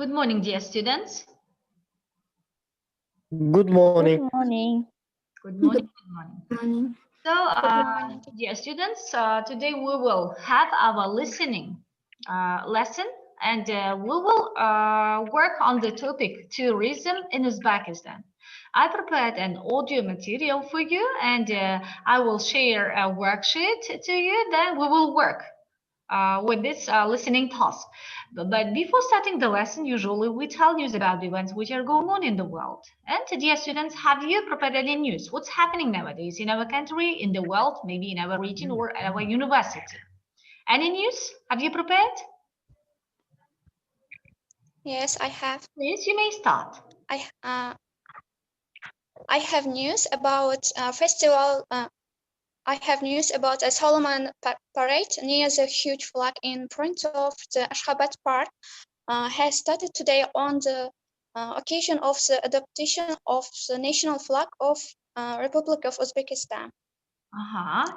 Good morning, dear students. Good morning. Good morning. Good morning. Good morning. So, dear students, today we will have our listening lesson, and we will work on the topic tourism in Uzbekistan. I prepared an audio material for you, and I will share a worksheet to you. Then we will work with this listening task. But before starting the lesson, usually we tell you about the events which are going on in the world. And dear students, have you prepared any news? What's happening nowadays in our country, in the world, maybe in our region or at our university? Any news? Have you prepared? Yes, I have. Please, you may start. I have news about festival. I have news about a Solomon parade near the huge flag in front of the Ashgabat Park. Has started today on the occasion of the adoption of the national flag of Republic of Uzbekistan.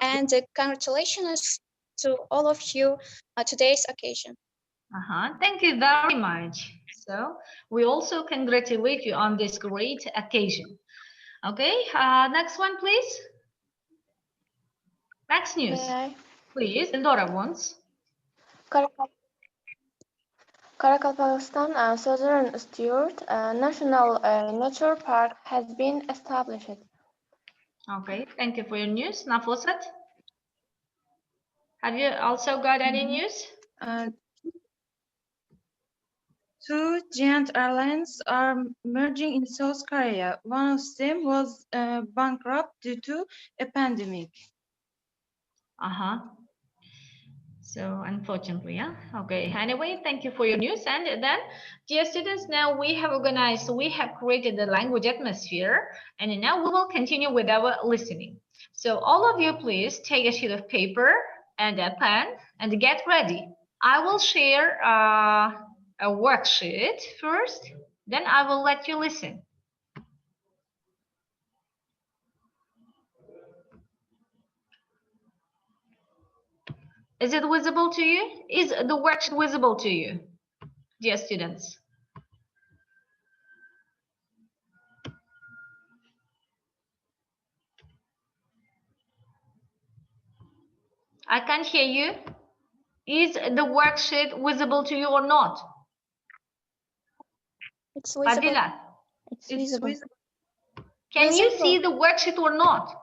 And congratulations to all of you today's occasion. Thank you very much. So we also congratulate you on this great occasion. Okay, next one, please. Next news. Please, Eldora wants. Karakalpakstan Southern Stewart National Nature Park has been established. Okay, thank you for your news. Nafosat, have you also got any news? Two giant airlines are merging in South Korea. One of them was bankrupt due to a pandemic. So unfortunately, yeah. Okay. Anyway, thank you for your news. And then, dear students, now we have organized, we have created the language atmosphere, and now we will continue with our listening. So all of you, please take a sheet of paper and a pen and get ready. I will share a worksheet first, then I will let you listen. Is it visible to you? Is the worksheet visible to you, dear students? I can't hear you. Is the worksheet visible to you or not? It's visible. Fadila, It's visible. can you see the worksheet or not?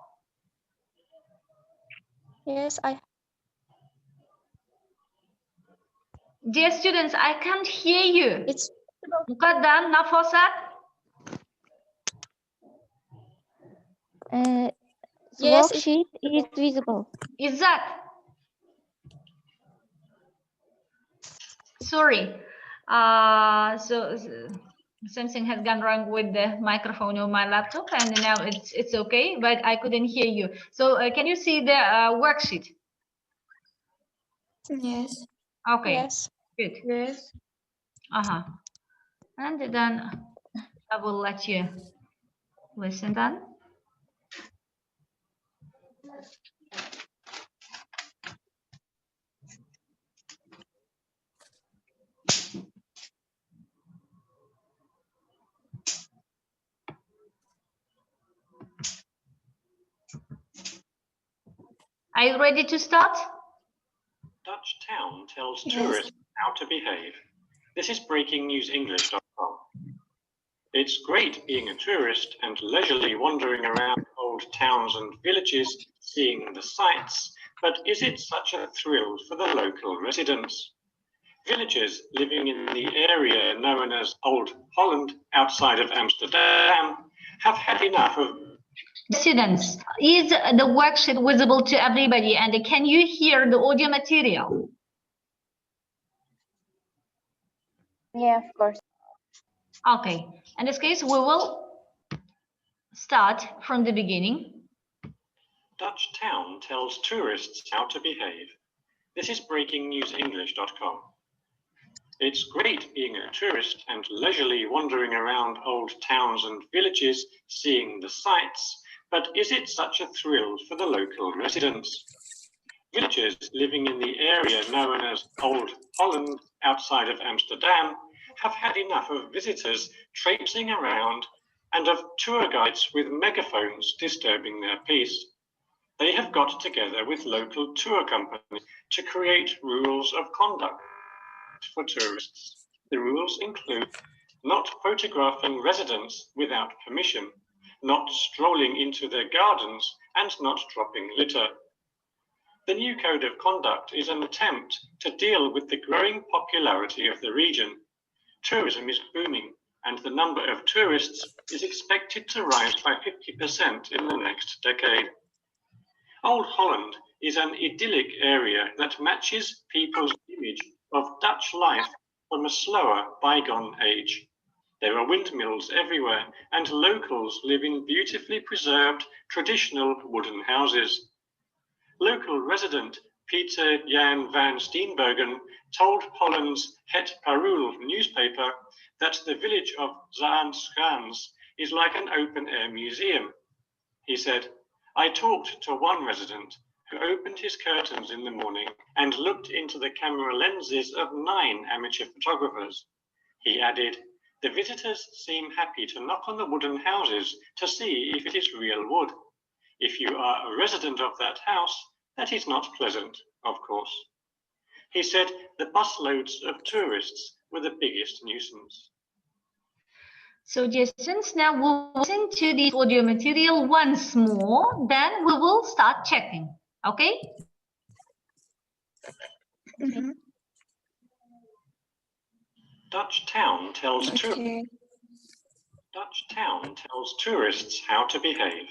Yes, Dear students, I can't hear you. It's Muqaddam, Nafosat? The Yes, worksheet is visible. Is that? Sorry. So something has gone wrong with the microphone of my laptop, and now it's okay, but I couldn't hear you. So can you see the worksheet? Yes. Okay. Yes. Good. Yes. And then I will let you listen then. Are you ready to start? Dutch town tells tourists how to behave. This is breakingnewsenglish.com. It's great being a tourist and leisurely wandering around old towns and villages, seeing the sights, but is it such a thrill for the local residents? Villagers living in the area known as Old Holland outside of Amsterdam have had enough of Students, is the worksheet visible to everybody, and can you hear the audio material? Yeah, of course. Okay, in this case, we will start from the beginning. Dutch town tells tourists how to behave. This is breakingnewsenglish.com. It's great being a tourist and leisurely wandering around old towns and villages, seeing the sights, but is it such a thrill for the local residents? Villagers living in the area known as Old Holland outside of Amsterdam have had enough of visitors traipsing around and of tour guides with megaphones disturbing their peace. They have got together with local tour companies to create rules of conduct for tourists. The rules include not photographing residents without permission, not strolling into their gardens, and not dropping litter. The new code of conduct is an attempt to deal with the growing popularity of the region. Tourism is booming, and the number of tourists is expected to rise by 50% in the next decade. Old Holland is an idyllic area that matches people's image of Dutch life from a slower bygone age. There are windmills everywhere, and locals live in beautifully preserved traditional wooden houses. Local resident Peter Jan van Steenbergen told Holland's Het Parool newspaper that the village of Zaanschans is like an open-air museum. He said, "I talked to one resident who opened his curtains in the morning and looked into the camera lenses of 9 amateur photographers." He added, "The visitors seem happy to knock on the wooden houses to see if it is real wood. If you are a resident of that house, that is not pleasant, of course." He said the busloads of tourists were the biggest nuisance. So dear students, now we'll listen to the audio material once more, then we will start checking, okay? Dutch town tells tourists how to behave.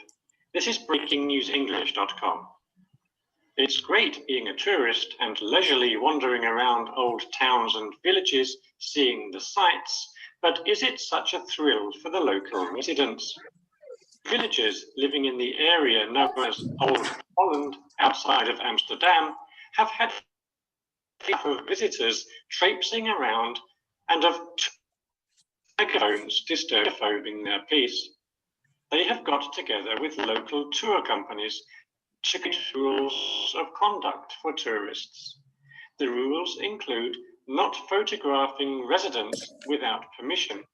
This is breakingnewsenglish.com. It's great being a tourist and leisurely wandering around old towns and villages, seeing the sights, but is it such a thrill for the local residents? Villagers living in the area known as Old Holland, outside of Amsterdam, have had of visitors traipsing around and of megaphones disturbing their peace. They have got together with local tour companies to create rules of conduct for tourists. The rules include not photographing residents without permission,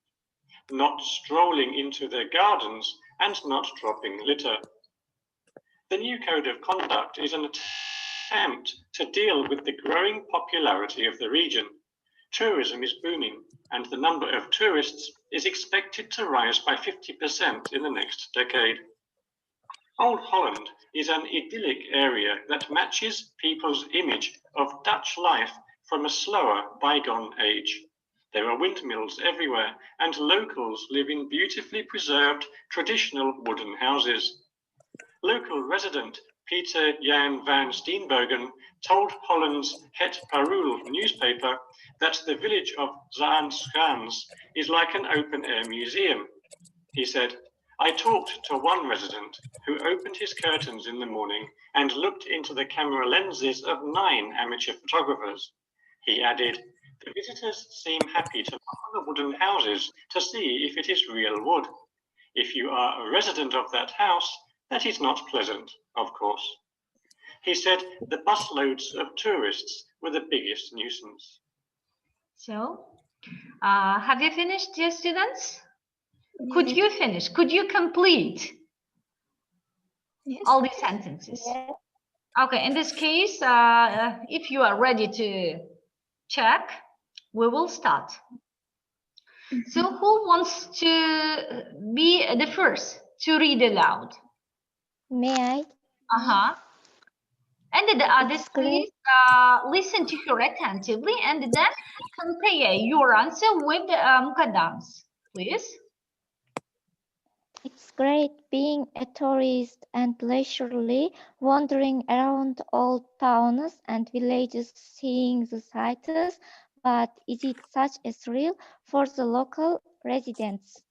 not strolling into their gardens, and not dropping litter. The new code of conduct is an attempt to deal with the growing popularity of the region. Tourism is booming, and the number of tourists is expected to rise by 50% in the next decade. Old Holland is an idyllic area that matches people's image of Dutch life from a slower bygone age. There are windmills everywhere, and locals live in beautifully preserved traditional wooden houses. Local resident Peter Jan van Steenbergen told Holland's Het Parool newspaper that the village of Zaanschans is like an open-air museum. He said, "I talked to one resident who opened his curtains in the morning and looked into the camera lenses of 9 amateur photographers." He added, "The visitors seem happy to knock on the wooden houses to see if it is real wood. If you are a resident of that house, that is not pleasant, of course." He said the busloads of tourists were the biggest nuisance. So, have you finished, dear students? Could you finish? Could you complete all these sentences? Yes. Okay, in this case, if you are ready to check, we will start. So who wants to be the first to read aloud? May I? And in the other It's great. case, listen to her attentively and then compare your answer with Mukadam's, please. It's great being a tourist and leisurely wandering around old towns and villages, seeing the sights, but is it such a thrill for the local residents?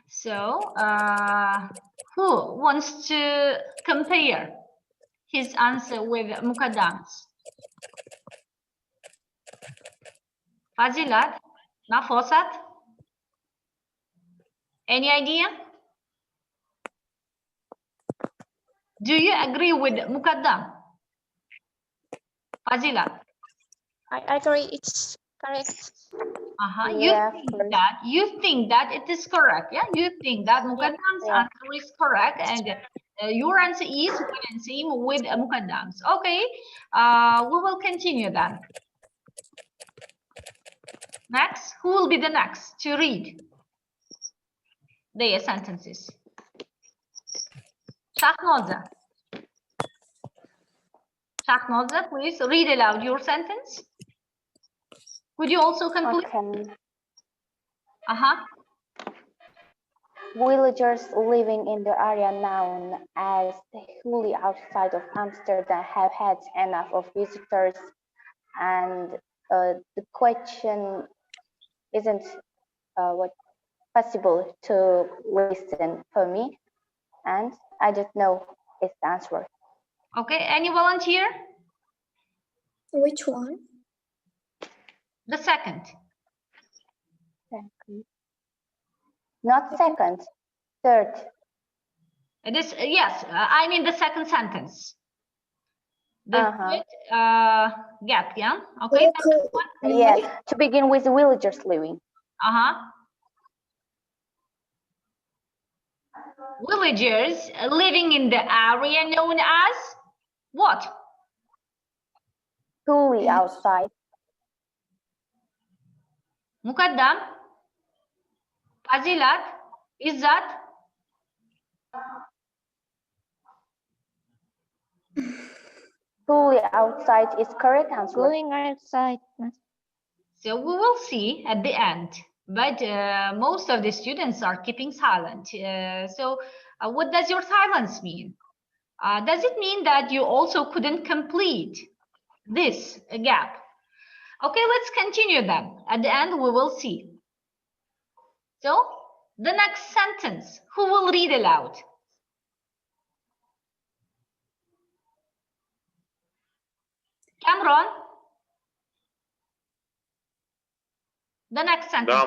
So, who wants to compare his answer with Mukadam's? Fazilat, Nafosat? Any idea? Do you agree with Mukaddam? Fazilat? I agree. It's Correct. Yeah, You think that it is correct. Yeah, you think that Mukaddam's Yeah. answer is correct, and your answer is one and same with Mukaddam's. Okay, we will continue then. Next, who will be the next to read their sentences? Shahnoza. Shahnoza, please read aloud your sentence. Could you also complete? Okay. Villagers living in the area known as the Huli outside of Amsterdam have had enough of visitors, and the question isn't what possible to listen for me, and I don't know its answer. Okay, any volunteer? Which one? The second. Not second, third. It is yes. I mean the second sentence. The third gap, yeah. Okay. Yes, to begin with, villagers living. Villagers living in the area known as what? Huli outside. Mukaddam, Fazilat, Izzat. Huli outside is correct answer. Going outside. So we will see at the end. But most of the students are keeping silent. So what does your silence mean? Does it mean that you also couldn't complete this gap? Okay, let's continue then. At the end, we will see. So, the next sentence, who will read aloud? Cameron? The next sentence.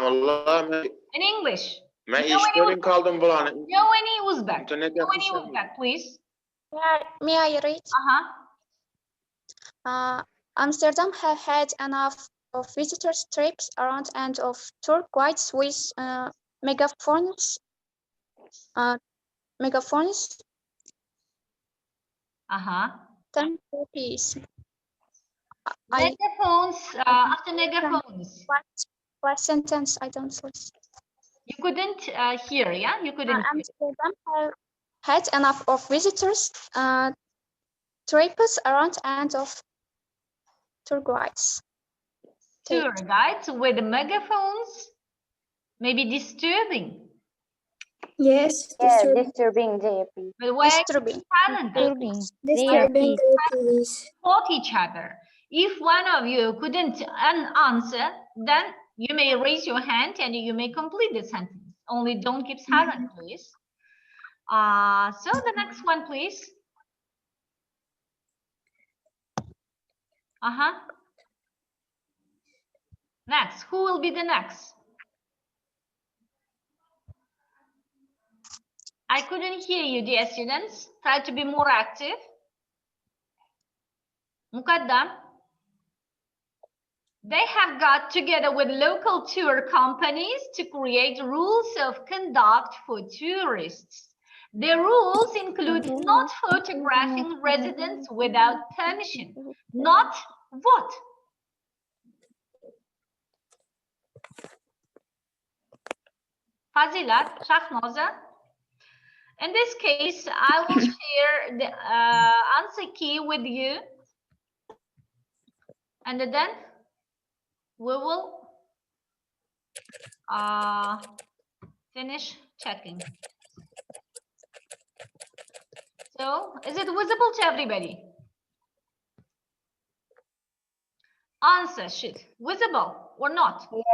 In English. No any Uzbek. No any Uzbek, please. May I read? Amsterdam have had enough of visitors trips around and of tour guides with megaphones. Megaphones. 10 rupees. Megaphones, after megaphones. Last sentence, I don't listen. You couldn't hear, yeah? You couldn't hear. Amsterdam have had enough of visitors, trips around and of tour guides. Tour guides with megaphones may be disturbing. Yes, disturbing JP. But why disturbing. Disturbing. Support each other. If one of you couldn't answer, then you may raise your hand and you may complete the sentence. Only don't keep silent, please. So the next one, please. Next, who will be the next? I couldn't hear you, dear students. Try to be more active. Mukaddam. They have got together with local tour companies to create rules of conduct for tourists. The rules include not photographing residents without permission. Not what? Fazilat, Shahnoza. In this case, I will share the answer key with you. And then we will finish checking. So, is it visible to everybody? Answer sheet, visible or not? Yes.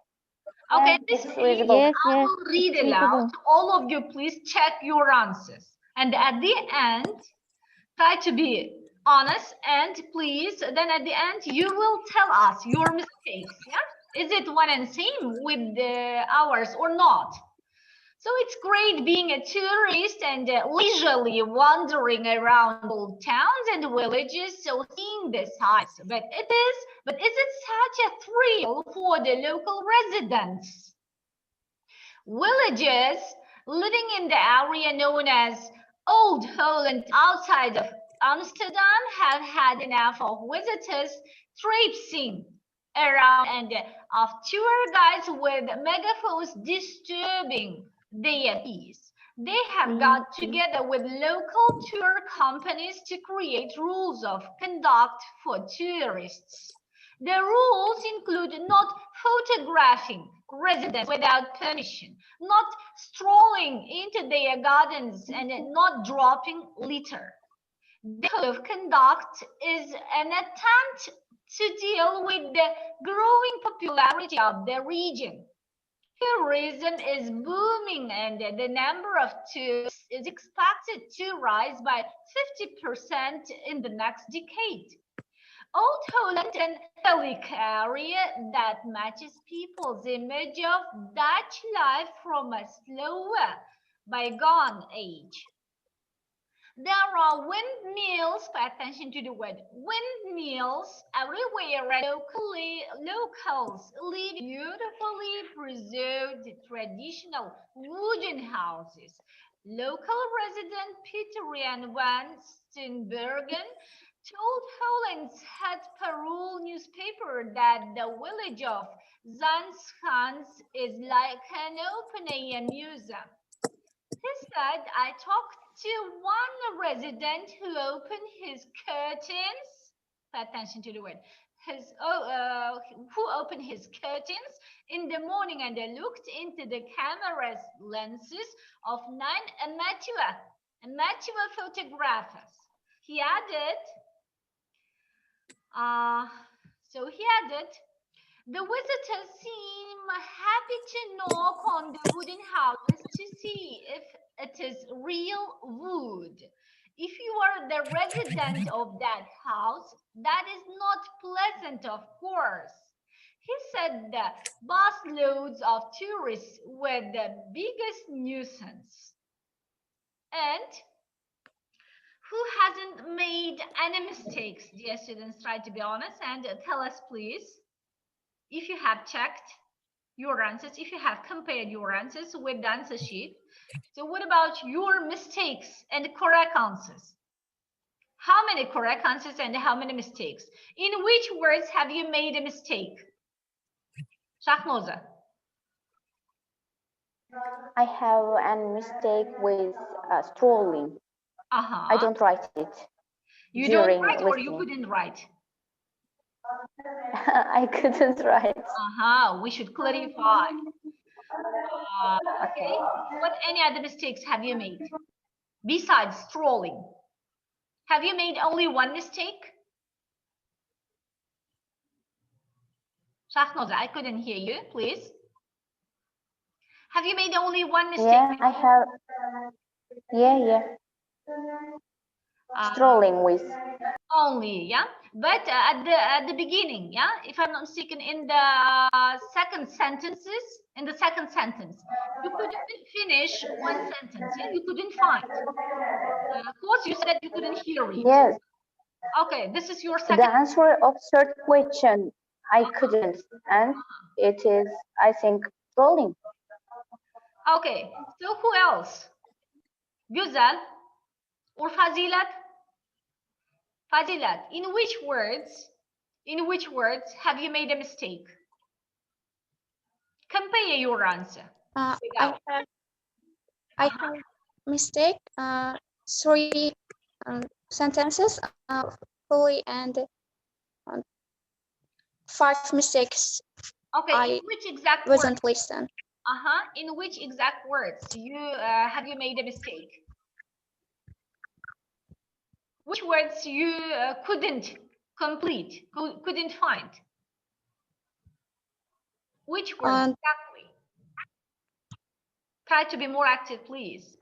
Okay, this case, Yes, I will read aloud. All of you, please check your answers. And at the end, try to be honest and please, then at the end, you will tell us your mistakes. Yeah? Is it one and same with ours or not? So it's great being a tourist and leisurely wandering around old towns and villages, so seeing the sights. But is it such a thrill for the local residents? Villagers living in the area known as Old Holland outside of Amsterdam have had enough of visitors traipsing around and of tour guides with megaphones disturbing their peace. They have got together with local tour companies to create rules of conduct for tourists. The rules include not photographing residents without permission, not strolling into their gardens, and not dropping litter. The code of conduct is an attempt to deal with the growing popularity of the region. Tourism is booming and the number of tourists is expected to rise by 50% in the next decade. Old Holland and Gaelic area that matches people's image of Dutch life from a slower, bygone age. There are windmills, pay attention to the word, windmills everywhere, and locals live in beautifully preserved traditional wooden houses. Local resident Peter van Steenbergen told Holland's Het Parool newspaper that the village of Zanschans is like an open-air museum. He said, I talked to one resident who opened his curtains. Pay attention to the word. Who opened his curtains in the morning and looked into the camera's lenses of 9 amateur photographers. He added, the visitors seem happy to knock on the wooden houses to see if it is real wood. If you are the resident of that house, that is not pleasant, of course. He said the busloads of tourists were the biggest nuisance. And who hasn't made any mistakes? Dear students, try to be honest and tell us, please, if you have checked your answers, if you have compared your answers with the answer sheet. So what about your mistakes and correct answers? How many correct answers and how many mistakes? In which words have you made a mistake? Shahmoza. I have a mistake with strolling. I don't write it. You don't during write or you listening. couldn't write? I couldn't write. We should clarify. Okay. What any other mistakes have you made besides strolling? Have you made only one mistake? Shahnoza, I couldn't hear you, please. Have you made only one mistake? Yeah, I have. Yeah. Strolling with. Only, yeah. But at the beginning, yeah. If I'm not mistaken, in the second sentence, you couldn't finish one sentence. Yeah, you couldn't find. Of course, you said you couldn't hear it. Yes. Okay, this is your second. The answer of third question, I couldn't, and it is, I think, strolling. Okay, so who else? Güzel or Fazilat? Fazilat, in which words have you made a mistake? Compare your answer. I have mistake 3 sentences fully and 5 mistakes. Okay, in which exact wasn't words? listen. In which exact words have you made a mistake? Which words you couldn't complete, couldn't find? Which words exactly? Try to be more active, please.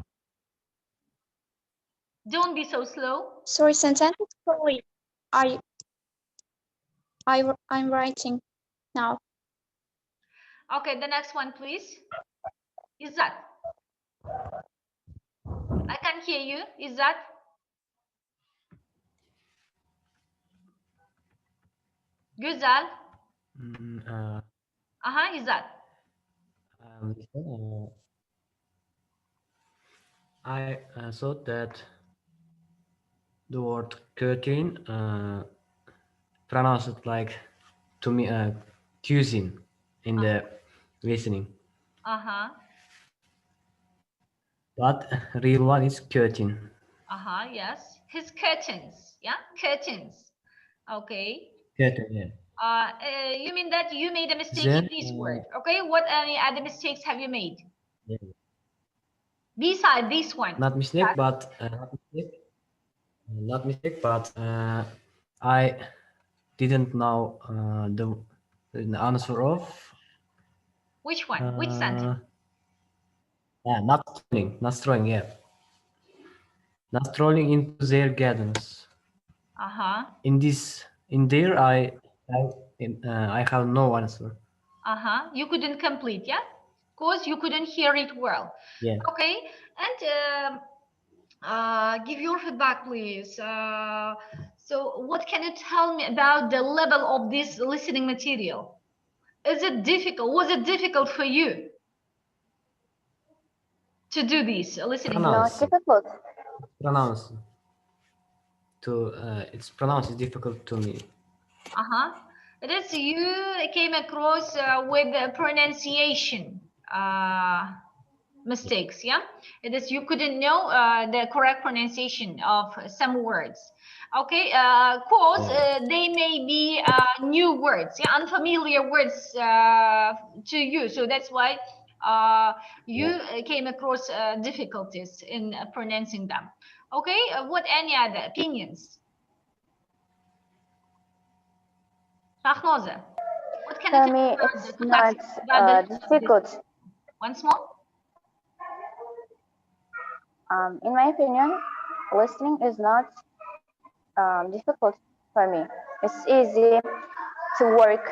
Don't be so slow. 3 sentences fully. I'm writing now. Okay, the next one, please. Is that I can't hear you. Is that? Güzel. Is that? I thought that the word curtain pronounced like to me cuisine in the listening, but real one is curtain. Yes. His curtains. Yeah, curtains. Okay. Curtain, yeah. You mean that you made a mistake Then, in this word? Okay. What any other mistakes have you made? yeah, Beside this one. not mistake, but I didn't know the answer of Which one? Which sentence? not strolling, yeah, not strolling into their gardens. In there, I have no answer. You couldn't complete, yeah? Because you couldn't hear it well. Yeah. Okay. And give your feedback, please. So what can you tell me about the level of this listening material? Is it difficult? Was it difficult for you to do this listening? Not difficult. It's pronounced difficult to me. It is you came across with the pronunciation mistakes, yeah? It is you couldn't know the correct pronunciation of some words. Okay, cause they may be new words, yeah, unfamiliar words to you. So that's why you came across difficulties in pronouncing them. Okay, what any other opinions? Shahnoza, what can you For tell me, about it's the not classics, about the difficult. once more? In my opinion, listening is not difficult for me. It's easy to work,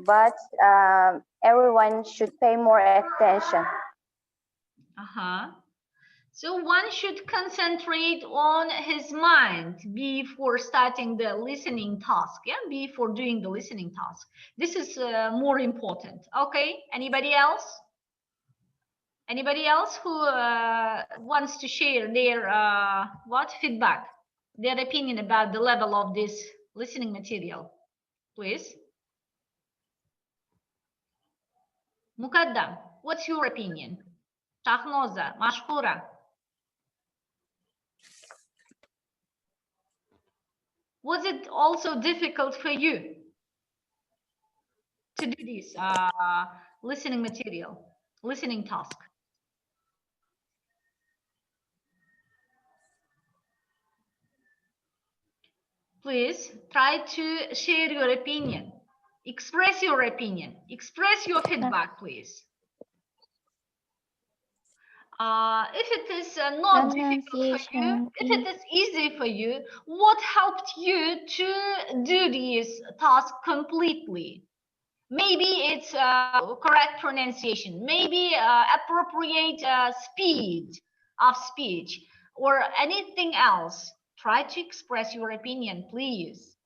but everyone should pay more attention. So one should concentrate on his mind before starting the listening task, yeah, before doing the listening task. This is more important. Okay, anybody else? Anybody else who wants to share their feedback, their opinion about the level of this listening material, please? Mukaddam, what's your opinion? Shahnoza, Mashkura. Was it also difficult for you to do this listening material, listening task? Please try to share your opinion. Express your opinion. Express your feedback, please. If it is not difficult for you, if it is easy for you, what helped you to do this task completely? Maybe it's correct pronunciation, maybe appropriate speed of speech, or anything else. Try to express your opinion, please.